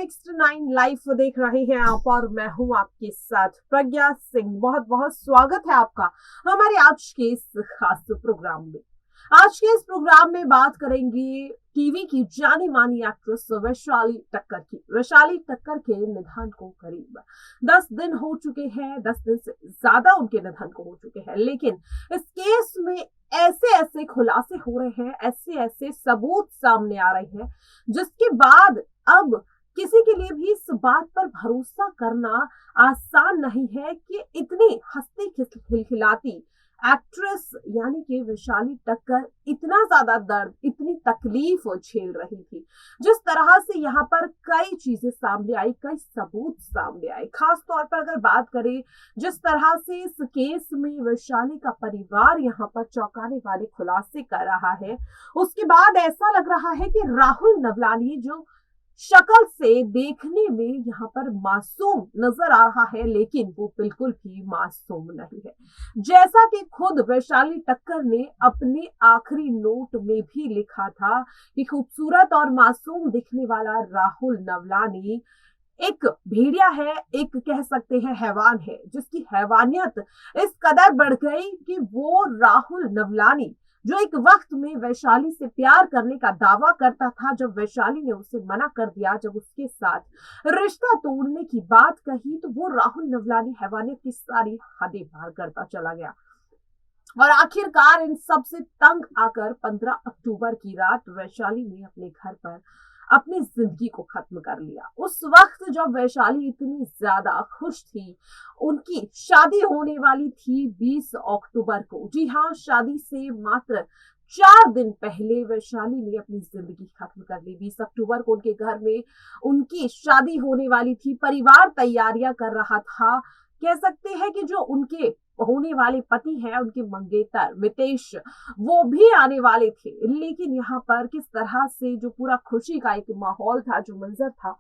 Next 9 live देख रहे हैं आप और मैं हूं आपके साथ प्रज्ञा सिंह। बहुत बहुत स्वागत है आपका हमारे आज के इस खास प्रोग्राम में। आज के इस प्रोग्राम में बात करेंगे टीवी की जानी मानी एक्ट्रेस वैशाली टक्कर की। वैशाली टक्कर के निधन को करीब 10 दिन हो चुके हैं, 10 दिन से ज्यादा उनके निधन को हो चुके हैं, लेकिन इस केस में ऐसे ऐसे खुलासे हो रहे हैं, ऐसे ऐसे सबूत सामने आ रहे हैं, जिसके बाद अब किसी के लिए भी इस बात पर भरोसा करना आसान नहीं है कि इतनी हंसती खिलखिलाती एक्ट्रेस यानी कि वैशाली टक्कर इतना ज्यादा दर्द, इतनी तकलीफ झेल रही थी। जिस तरह से यहाँ पर कई चीजें सामने आई, कई सबूत सामने आए, खास तौर पर अगर बात करें जिस तरह से इस केस में वैशाली का परिवार यहाँ पर चौंकाने वाले खुलासे कर रहा है, उसके बाद ऐसा लग रहा है कि राहुल नवलानी जो शक्ल से देखने में यहाँ पर मासूम नजर आ रहा है, लेकिन वो बिल्कुल भी मासूम नहीं है। जैसा कि खुद वैशाली टक्कर ने अपने आखिरी नोट में भी लिखा था कि खूबसूरत और मासूम दिखने वाला राहुल नवलानी एक भेड़िया है, एक कह सकते हैं हैवान है, जिसकी हैवानियत इस कदर बढ़ गई कि वो राहुल नवलानी जो एक वक्त में वैशाली से प्यार करने का दावा करता था, जब वैशाली ने उसे मना कर दिया, जब उसके साथ रिश्ता तोड़ने की बात कही, तो वो राहुल नवलानी हैवानियत की सारी हदें पार करता चला गया। और आखिरकार इन सब से तंग आकर 15 अक्टूबर की रात वैशाली ने अपने घर पर अपनी जिंदगी को खत्म कर लिया। उस वक्त जब वैशाली इतनी ज्यादा खुश थी, उनकी शादी होने वाली थी 20 अक्टूबर को। जी हाँ, शादी से मात्र 4 दिन पहले वैशाली ने अपनी जिंदगी खत्म कर ली। 20 अक्टूबर को उनके घर में उनकी शादी होने वाली थी, परिवार तैयारियां कर रहा था। कह सकते हैं कि जो उनके होने वाले पति हैं, उनके मंगेतर मितेश, वो भी आने वाले थे, लेकिन यहाँ पर किस तरह से जो पूरा खुशी का एक माहौल था, जो मंजर था,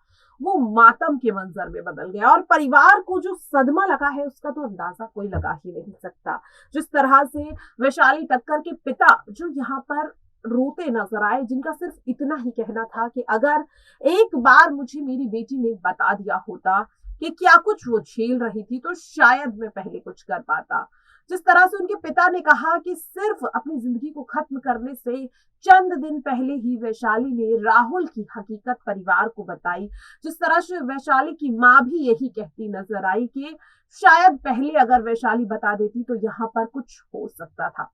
वो मातम के मंजर में बदल गया। और परिवार को जो सदमा लगा है, उसका तो अंदाजा कोई लगा ही नहीं सकता। जिस तरह से वैशाली टक्कर के पिता जो यहाँ पर रोते नजर आए, जिनका सिर्फ इतना ही कहना था कि अगर एक बार मुझे मेरी बेटी ने बता दिया होता कि क्या कुछ वो झेल रही थी, तो शायद मैं पहले कुछ कर पाता। जिस तरह से उनके पिता ने कहा कि सिर्फ अपनी जिंदगी को खत्म करने से चंद दिन पहले ही वैशाली ने राहुल की हकीकत परिवार को बताई। जिस तरह से वैशाली की मां भी यही कहती नजर आई कि शायद पहले अगर वैशाली बता देती तो यहाँ पर कुछ हो सकता था।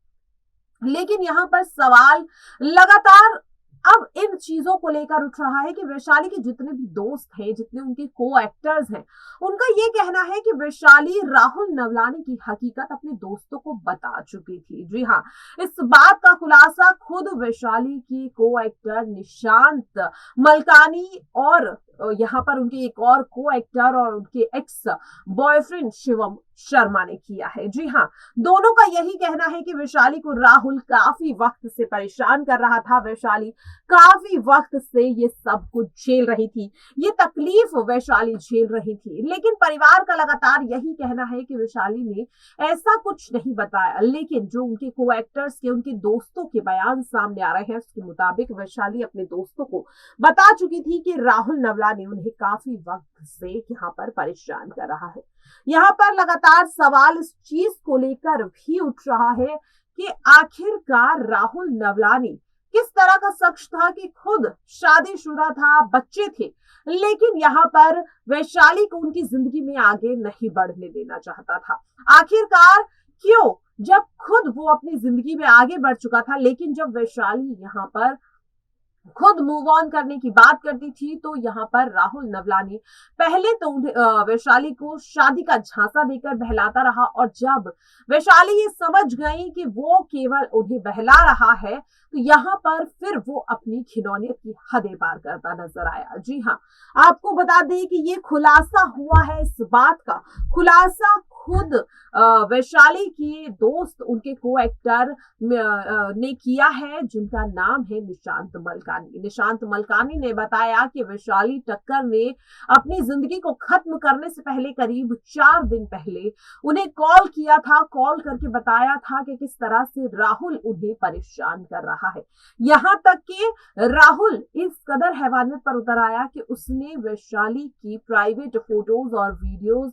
लेकिन यहाँ पर सवाल लगातार अब इन चीजों को लेकर उठ रहा है कि वैशाली के जितने भी दोस्त हैं, जितने उनके को एक्टर्स हैं, उनका ये कहना है कि वैशाली राहुल नवलानी की हकीकत अपने दोस्तों को बता चुकी थी। जी हाँ, इस बात का खुलासा खुद वैशाली की को एक्टर निशांत मलकानी और यहाँ पर उनके एक और को एक्टर और उनके एक्स बॉयफ्रेंड शिवम शर्मा ने किया है। जी हाँ, दोनों का यही कहना है कि वैशाली को राहुल काफी वक्त से परेशान कर रहा था, वैशाली काफी वक्त से ये सब कुछ झेल रही थी, ये तकलीफ वैशाली झेल रही थी। लेकिन परिवार का लगातार यही कहना है कि वैशाली ने ऐसा कुछ नहीं बताया, लेकिन जो उनके को एक्टर्स के, उनके दोस्तों के बयान सामने आ रहे हैं, उसके मुताबिक वैशाली अपने दोस्तों को बता चुकी थी कि राहुल नवलानी उन्हें काफी वक्त से यहाँ पर परेशान कर रहा है। यहाँ पर लगातार सवाल इस चीज को लेकर भी उठ रहा है कि आखिरकार राहुल नवलानी किस तरह का शख्स था कि खुद शादीशुदा था, बच्चे थे, लेकिन यहाँ पर वैशाली को उनकी जिंदगी में आगे नहीं बढ़ने देना चाहता था। आखिरकार क्यों, जब खुद वो अपनी जिंदगी में आगे बढ़ चुका था, लेकिन जब वैशाली यहाँ पर खुद मूव ऑन करने की बात करती थी, तो यहाँ पर राहुल नवलानी पहले तो वैशाली को शादी का झांसा देकर बहलाता रहा, और जब वैशाली ये समझ गई कि वो केवल उन्हें बहला रहा है, तो यहाँ पर फिर वो अपनी खिलौनियत की हदें पार करता नजर आया। जी हाँ, आपको बता दें कि ये खुलासा हुआ है, इस बात का खुलासा खुद वैशाली के दोस्त उनके को एक्टर ने किया है, जिनका नाम है निशांत मलकानी। निशांत मलकानी ने बताया कि वैशाली टक्कर ने अपनी जिंदगी को खत्म करने से पहले करीब 4 दिन पहले उन्हें कॉल किया था। कॉल करके बताया था कि किस तरह से राहुल उन्हें परेशान कर रहा है। यहां तक कि राहुल इस कदर हैवानियत पर उतर आया कि उसने वैशाली की प्राइवेट फोटोज और वीडियोस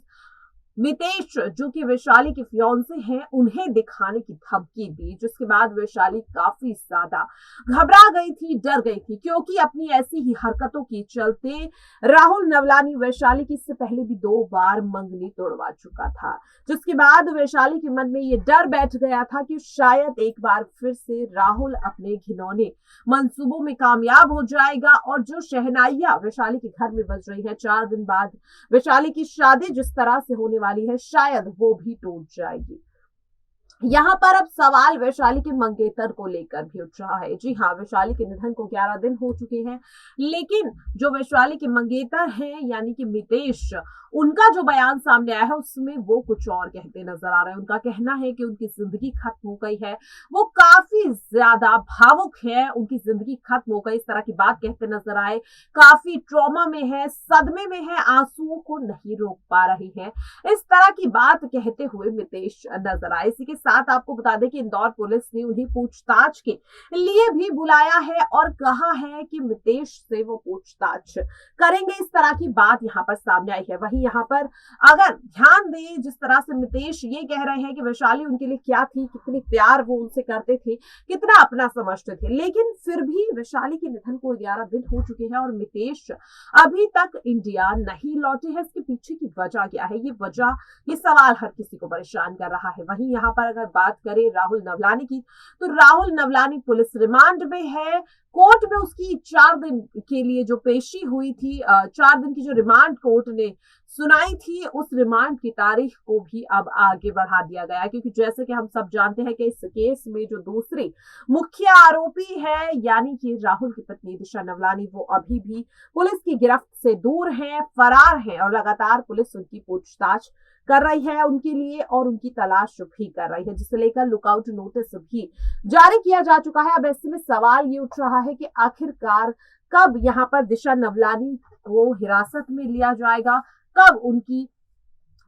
मितेश, जो कि वैशाली के फियांसे हैं, उन्हें दिखाने की धमकी दी, जिसके बाद वैशाली काफी ज्यादा घबरा गई थी, डर गई थी, क्योंकि अपनी ऐसी ही हरकतों के चलते राहुल नवलानी वैशाली की इससे पहले भी 2 बार मंगनी तोड़वा चुका था। जिसके बाद वैशाली के मन में ये डर बैठ गया था कि शायद एक बार फिर से राहुल अपने घिनौने मंसूबों में कामयाब हो जाएगा और जो शहनाइयां वैशाली के घर में बज रही है 4 दिन बाद वैशाली की शादी जिस तरह से होने वाली है, शायद वो भी टूट जाएगी। यहाँ पर अब सवाल वैशाली के मंगेतर को लेकर भी उठ रहा है। जी हाँ, वैशाली के निधन को 11 दिन हो चुके हैं, लेकिन जो वैशाली के मंगेतर हैं यानी कि मितेश, उनका जो बयान सामने आया है उसमें वो कुछ और कहते नजर आ रहे हैं। उनका कहना है कि उनकी जिंदगी खत्म हो गई है, वो काफी ज्यादा भावुक है, उनकी जिंदगी खत्म हो गई, इस तरह की बात कहते नजर आए। काफी ट्रॉमा में है, सदमे में है, आंसुओं को नहीं रोक पा रही है, इस तरह की बात कहते हुए मितेश नजर आए। इसी के साथ आपको बता दें कि इंदौर पुलिस ने उन्हें पूछताछ के लिए भी बुलाया है और कहा है कि मितेश से वो पूछताछ करेंगे, इस तरह की बात यहाँ पर सामने आई है। वहीं यहाँ पर अगर ध्यान दें, जिस तरह से मितेश ये कह रहे हैं कि वैशाली उनके लिए क्या थी, कितनी प्यार वो उनसे करते थे, कितना अपना समझते थे, लेकिन फिर भी वैशाली के निधन को 11 दिन हो चुके हैं और मितेश अभी तक इंडिया नहीं लौटे हैं। इसके पीछे की वजह क्या है, ये सवाल हर किसी को परेशान कर रहा है। वहीं यहाँ पर अगर बात करें राहुल नवलानी की, तो राहुल नवलानी पुलिस रिमांड में है। कोर्ट में उसकी 4 दिन के लिए जो पेशी हुई थी, 4 दिन की जो रिमांड कोर्ट ने सुनाई थी, उस रिमांड की तारीख को भी अब आगे बढ़ा दिया गया, क्योंकि जैसे कि हम सब जानते हैं कि इस केस में जो दूसरे मुख्य आरोपी है यानी कि राहुल की पत्नी दिशा नवलानी, वो अभी भी पुलिस की गिरफ्त से दूर है, फरार है और लगातार पुलिस उनकी पूछताछ कर रही है उनके लिए और उनकी तलाश भी कर रही है, जिसे लेकर लुकआउट नोटिस भी जारी किया जा चुका है। अब ऐसे में सवाल ये उठ रहा है कि आखिरकार कब यहाँ पर दिशा नवलानी को हिरासत में लिया जाएगा, कब उनकी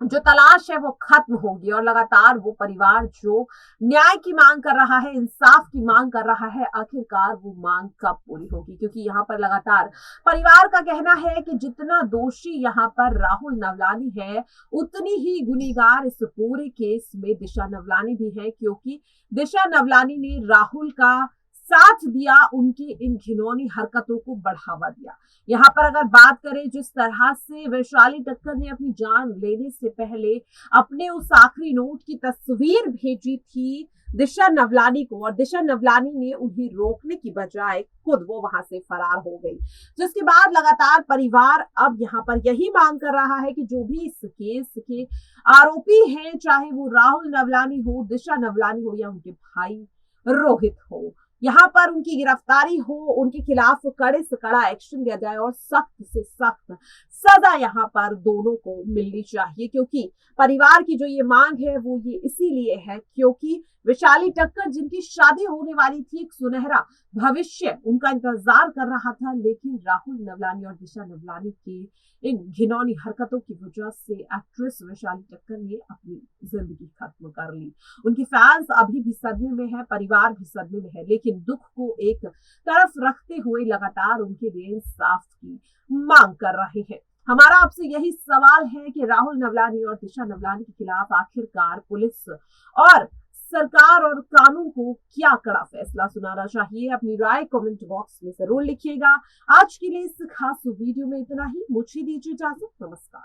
जो तलाश है वो खत्म होगी और लगातार वो परिवार जो न्याय की मांग कर रहा है, इंसाफ की मांग कर रहा है, आखिरकार वो मांग कब पूरी होगी। क्योंकि यहाँ पर लगातार परिवार का कहना है कि जितना दोषी यहाँ पर राहुल नवलानी है, उतनी ही गुनहगार इस पूरे केस में दिशा नवलानी भी है, क्योंकि दिशा नवलानी ने राहुल का साथ दिया, उनकी इन घिनौनी हरकतों को बढ़ावा दिया। यहाँ पर अगर बात करें, जिस तरह से वैशाली टक्कर ने अपनी जान लेने से पहले अपने उस आखिरी नोट की तस्वीर भेजी थी दिशा नवलानी को, और दिशा नवलानी ने उन्हें रोकने की बजाय खुद वो वहां से फरार हो गई, जिसके बाद लगातार परिवार अब यहाँ पर यही मांग कर रहा है कि जो भी इस केस के आरोपी हैं, चाहे वो राहुल नवलानी हो, दिशा नवलानी हो या उनके भाई रोहित हो, यहाँ पर उनकी गिरफ्तारी हो, उनके खिलाफ कड़े से कड़ा एक्शन लिया जाए और सख्त से सख्त सजा यहाँ पर दोनों को मिलनी चाहिए। क्योंकि परिवार की जो ये मांग है वो ये इसीलिए है क्योंकि वैशाली टक्कर, जिनकी शादी होने वाली थी, एक सुनहरा भविष्य उनका इंतजार कर रहा था, लेकिन राहुल नवलानी और दिशा नवलानी की इन घिनौनी हरकतों की वजह से एक्ट्रेस वैशाली टक्कर ने अपनी जिंदगी खत्म कर ली। उनकी फैंस अभी भी सदमे में है, परिवार भी सदमे में है, लेकिन दुख को एक तरफ रखते हुए लगातार उनके लिए इंसाफ की मांग कर रहे हैं। हमारा आपसे यही सवाल है कि राहुल नवलानी और दिशा नवलानी के खिलाफ आखिरकार पुलिस और सरकार और कानून को क्या कड़ा फैसला सुनाना चाहिए। अपनी राय कमेंट बॉक्स में जरूर लिखिएगा। आज के लिए इस खास वीडियो में इतना ही। मुझे दीजिए इजाजत। नमस्कार।